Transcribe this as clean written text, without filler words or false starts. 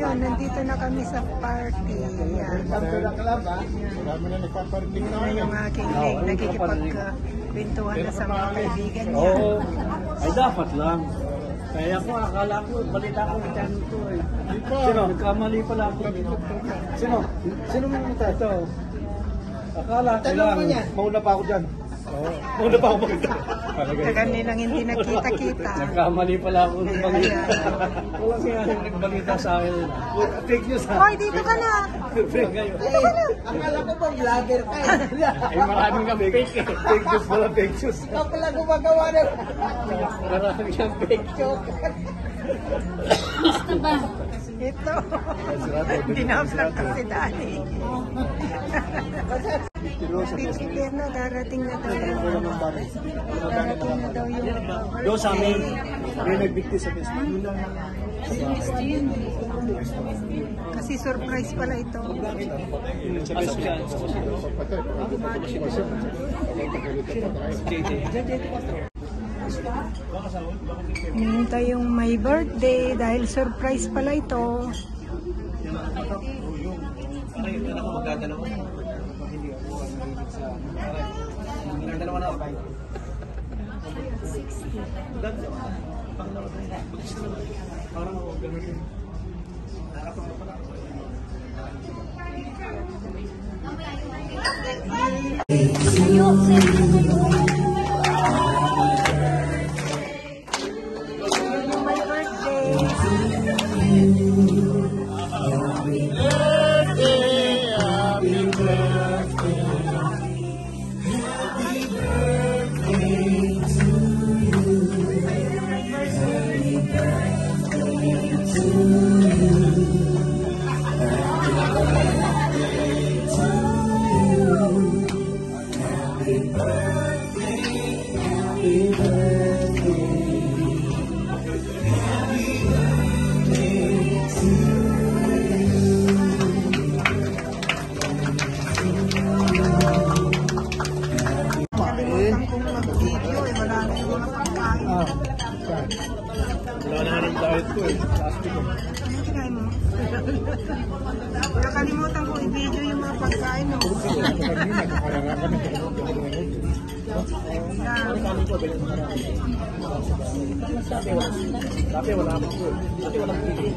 Ayun, nandito na kami sa party. Yan. Dami na nagpa-party na Yan yung aking leg. Nakikipagkwentuhan na sa mga kaibigan niya. Oo. Ay, dapat lang. Kaya ko, akala ko, balita ko ng channel to eh. Sino? Nagkamali pala ako. Sino? Sino mga ito? Akala ko lang. Mauna pa ako dyan. Mauna pa ako magkita. Tagal nilang hindi nakita-kita. Nagkamali pala ako ng balita. Walang sinasang nagbalita sa akin. Fake news ha? Hoy, dito ka na! Fake kayo. Akala ko bang vlogger ka Ay, maraming kang fake eh. Fake news pala, fake news. Ikaw pala gumagawa na. Maraming kang fake joke. Basta ba? Ito. Dinapnak kasi dali. Prepare na, darating na daw. Darating na daw yung Doon sa amin, may nagbigti sa Facebook. kasi surprise pala ito. Hinihintay yung my birthday dahil surprise pala ito. My birthday. Kalimutan kong mag-video eh, wala na yung mga pagkain. Wala na rin diet ko eh. Plastic ko. Ano kinain mo? Nakalimutan ko i-video yung mga pagkain mo. Dati wala ako. Dati walang pili.